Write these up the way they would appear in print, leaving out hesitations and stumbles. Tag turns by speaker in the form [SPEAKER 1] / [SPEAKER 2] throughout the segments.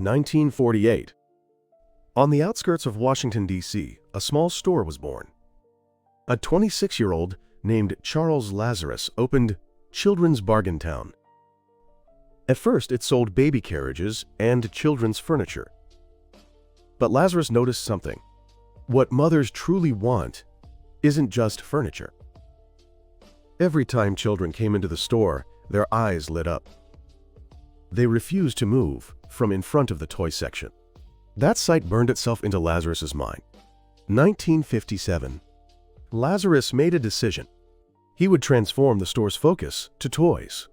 [SPEAKER 1] 1948. On the outskirts of Washington, D.C., a small store was born. A 26-year-old named Charles Lazarus opened Children's Bargain Town. At first, it sold baby carriages and children's furniture. But Lazarus noticed something. What mothers truly want isn't just furniture. Every time children came into the store, their eyes lit up. They refused to move from in front of the toy section. That sight burned itself into Lazarus's mind. 1957. Lazarus made a decision. He would transform the store's focus to toys,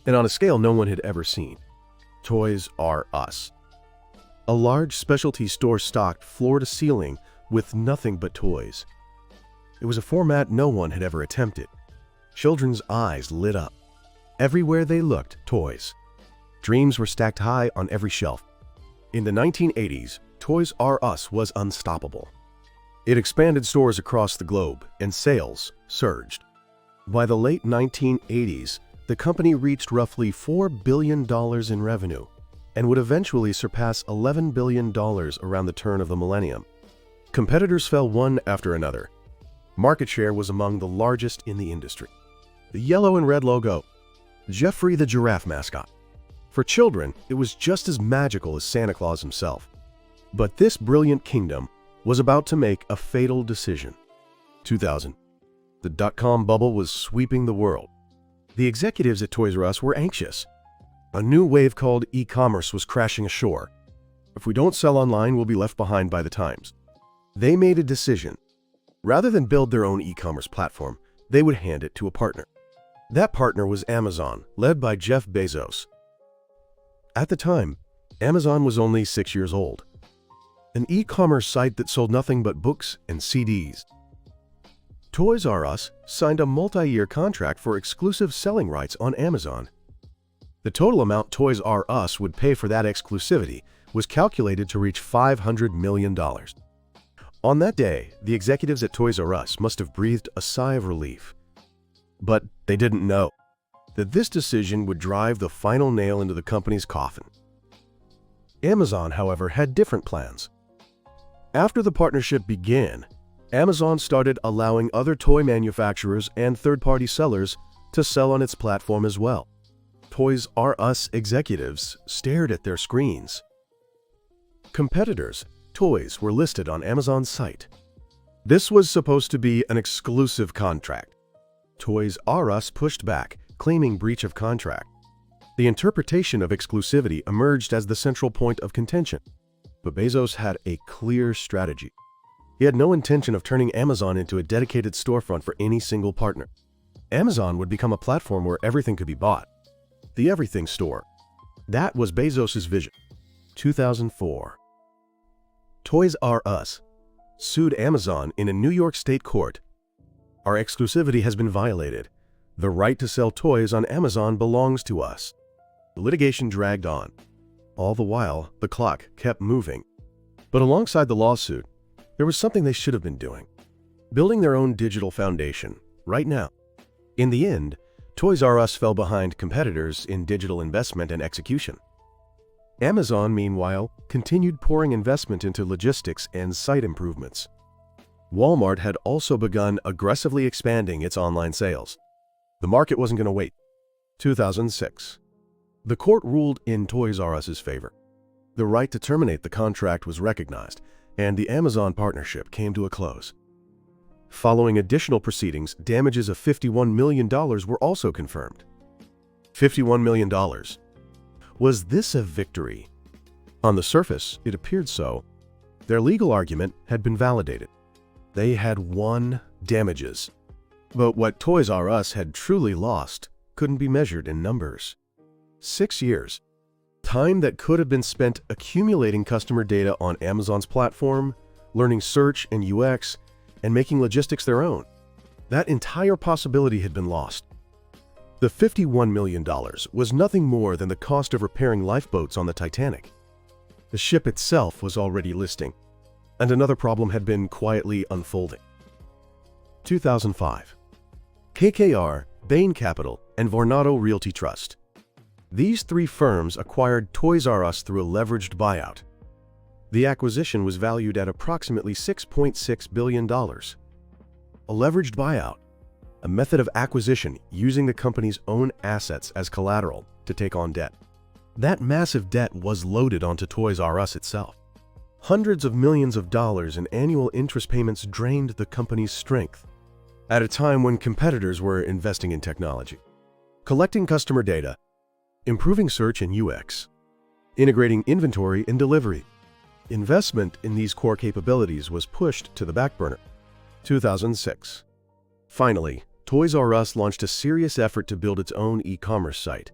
[SPEAKER 1] and on a scale no one had ever seen. Toys R Us. A large specialty store stocked floor to ceiling with nothing but toys. It was a format no one had ever attempted. Children's eyes lit up. Everywhere they looked, toys. Dreams were stacked high on every shelf. In the 1980s, Toys R Us was unstoppable. It expanded stores across the globe, and sales surged. By the late 1980s, the company reached roughly $4 billion in revenue and would eventually surpass $11 billion around the turn of the millennium. Competitors fell one after another. Market share was among the largest in the industry. The yellow and red logo, Geoffrey the giraffe mascot. For children, it was just as magical as Santa Claus himself. But this brilliant kingdom was about to make a fatal decision. 2000. The dot-com bubble was sweeping the world. The executives at Toys R Us were anxious. A new wave called e-commerce was crashing ashore. If we don't sell online, we'll be left behind by the times. They made a decision. Rather than build their own e-commerce platform, they would hand it to a partner. That partner was Amazon, led by Jeff Bezos. At the time, Amazon was only 6 years old. An e-commerce site that sold nothing but books and CDs. Toys R Us signed a multi-year contract for exclusive selling rights on Amazon. The total amount Toys R Us would pay for that exclusivity was calculated to reach $500 million. On that day, the executives at Toys R Us must have breathed a sigh of relief. But they didn't know that this decision would drive the final nail into the company's coffin. Amazon, however, had different plans. After the partnership began, Amazon started allowing other toy manufacturers and third-party sellers to sell on its platform as well. Toys R Us executives stared at their screens. Competitors' toys were listed on Amazon's site. This was supposed to be an exclusive contract. Toys R Us pushed back, claiming breach of contract. The interpretation of exclusivity emerged as the central point of contention. But Bezos had a clear strategy. He had no intention of turning Amazon into a dedicated storefront for any single partner. Amazon would become a platform where everything could be bought. The everything store. That was Bezos' vision. 2004. Toys R Us sued Amazon in a New York State court. Our exclusivity has been violated. The right to sell toys on Amazon belongs to us. The litigation dragged on. All the while, the clock kept moving. But alongside the lawsuit, there was something they should have been doing. Building their own digital foundation, right now. In the end, Toys R Us fell behind competitors in digital investment and execution. Amazon, meanwhile, continued pouring investment into logistics and site improvements. Walmart had also begun aggressively expanding its online sales. The market wasn't going to wait. 2006. The court ruled in Toys R Us's favor. The right to terminate the contract was recognized, and the Amazon partnership came to a close. Following additional proceedings, damages of $51 million were also confirmed. $51 million. Was this a victory? On the surface, it appeared so. Their legal argument had been validated. They had won damages. But what Toys R Us had truly lost couldn't be measured in numbers. 6 years. Time that could have been spent accumulating customer data on Amazon's platform, learning search and UX, and making logistics their own. That entire possibility had been lost. The $51 million was nothing more than the cost of repairing lifeboats on the Titanic. The ship itself was already listing, and another problem had been quietly unfolding. 2005. KKR, Bain Capital, and Vornado Realty Trust. These three firms acquired Toys R Us through a leveraged buyout. The acquisition was valued at approximately $6.6 billion. A leveraged buyout, a method of acquisition using the company's own assets as collateral to take on debt. That massive debt was loaded onto Toys R Us itself. Hundreds of millions of dollars in annual interest payments drained the company's strength at a time when competitors were investing in technology, collecting customer data, improving search and UX, integrating inventory and delivery. Investment in these core capabilities was pushed to the back burner. 2006. Finally, Toys R Us launched a serious effort to build its own e-commerce site.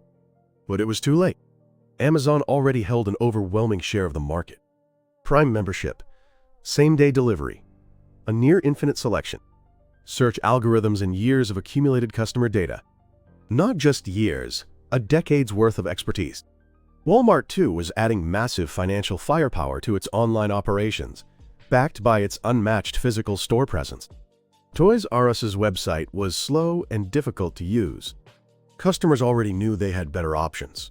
[SPEAKER 1] But it was too late. Amazon already held an overwhelming share of the market. Prime membership, same-day delivery, a near-infinite selection, search algorithms and years of accumulated customer data. Not just years, a decade's worth of expertise. Walmart, too, was adding massive financial firepower to its online operations, backed by its unmatched physical store presence. Toys R Us's website was slow and difficult to use. Customers already knew they had better options.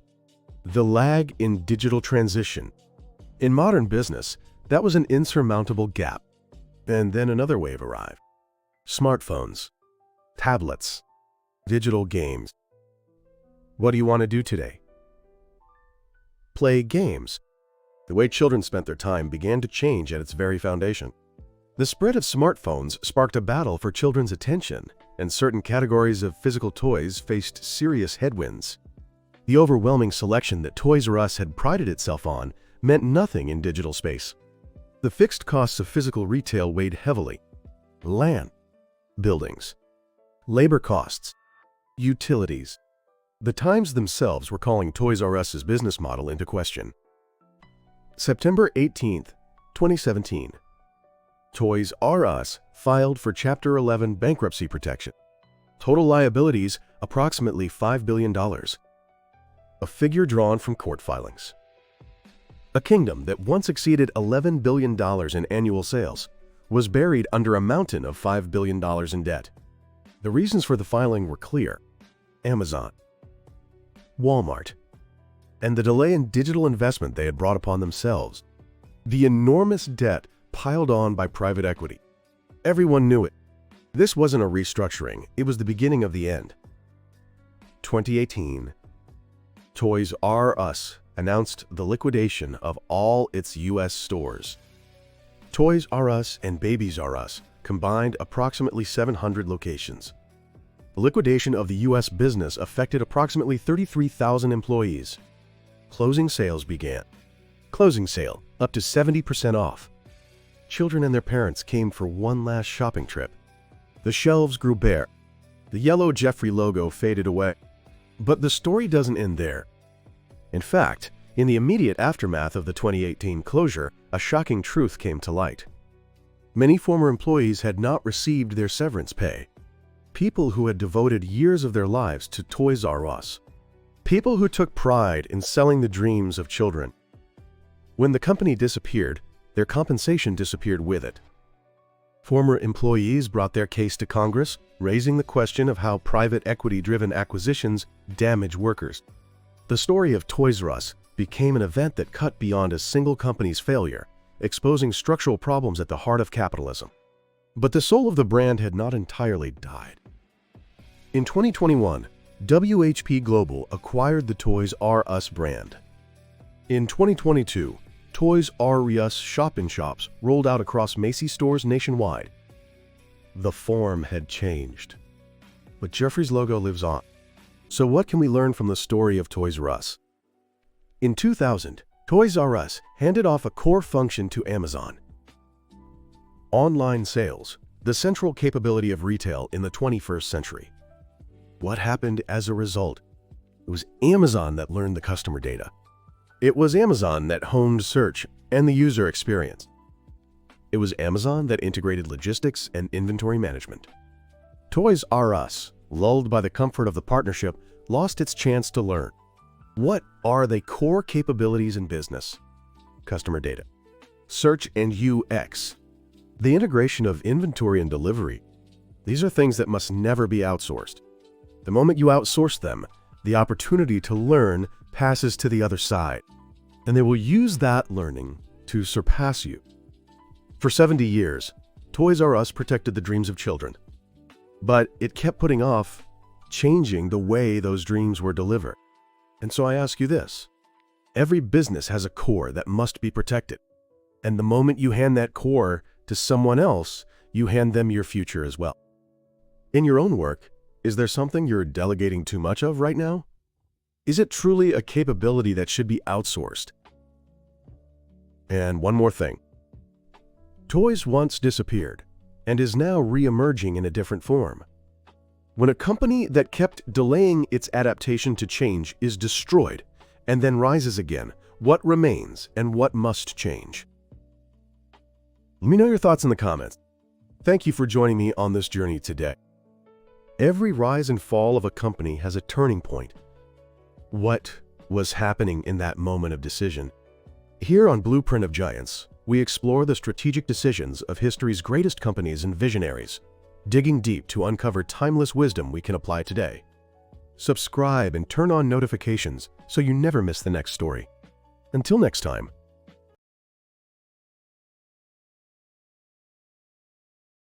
[SPEAKER 1] The lag in digital transition. In modern business, that was an insurmountable gap. And then another wave arrived. Smartphones, tablets, digital games. What do you want to do today? Play games. The way children spent their time began to change at its very foundation. The spread of smartphones sparked a battle for children's attention, and certain categories of physical toys faced serious headwinds. The overwhelming selection that Toys R Us had prided itself on meant nothing in digital space. The fixed costs of physical retail weighed heavily. Land, buildings, labor costs, utilities. The Times themselves were calling Toys R Us's business model into question. September 18, 2017. Toys R Us filed for Chapter 11 bankruptcy protection. Total liabilities approximately $5 billion. A figure drawn from court filings. A kingdom that once exceeded $11 billion in annual sales was buried under a mountain of $5 billion in debt. The reasons for the filing were clear: Amazon, Walmart, and the delay in digital investment they had brought upon themselves. The enormous debt piled on by private equity. Everyone knew it. This wasn't a restructuring, it was the beginning of the end. 2018. Toys R Us announced the liquidation of all its U.S. stores. Toys R Us and Babies R Us combined approximately 700 locations. The liquidation of the U.S. business affected approximately 33,000 employees. Closing sales began. Closing sale up to 70% off. Children and their parents came for one last shopping trip. The shelves grew bare. The yellow Jeffrey logo faded away. But the story doesn't end there. In fact, in the immediate aftermath of the 2018 closure, a shocking truth came to light. Many former employees had not received their severance pay. People who had devoted years of their lives to Toys R Us. People who took pride in selling the dreams of children. When the company disappeared, their compensation disappeared with it. Former employees brought their case to Congress, raising the question of how private equity-driven acquisitions damage workers. The story of Toys R Us became an event that cut beyond a single company's failure, exposing structural problems at the heart of capitalism. But the soul of the brand had not entirely died. In 2021, WHP Global acquired the Toys R Us brand. In 2022, Toys R Us shop-in-shops rolled out across Macy's stores nationwide. The form had changed, but Jeffrey's logo lives on. So what can we learn from the story of Toys R Us? In 2000, Toys R Us handed off a core function to Amazon. Online sales, the central capability of retail in the 21st century. What happened as a result? It was Amazon that learned the customer data. It was Amazon that honed search and the user experience. It was Amazon that integrated logistics and inventory management. Toys R Us, lulled by the comfort of the partnership, lost its chance to learn. What are the core capabilities in business? Customer data, search and UX, the integration of inventory and delivery. These are things that must never be outsourced. The moment you outsource them, the opportunity to learn passes to the other side, and they will use that learning to surpass you. For 70 years, Toys R Us protected the dreams of children, but it kept putting off changing the way those dreams were delivered. And so I ask you this: every business has a core that must be protected, and the moment you hand that core to someone else, you hand them your future as well. In your own work, is there something you're delegating too much of right now? Is it truly a capability that should be outsourced? And one more thing. Toys once disappeared and is now re-emerging in a different form. When a company that kept delaying its adaptation to change is destroyed and then rises again, what remains and what must change? Let me know your thoughts in the comments. Thank you for joining me on this journey today. Every rise and fall of a company has a turning point. What was happening in that moment of decision? Here on Blueprint of Giants, we explore the strategic decisions of history's greatest companies and visionaries, digging deep to uncover timeless wisdom we can apply today. Subscribe and turn on notifications so you never miss the next story. Until next time.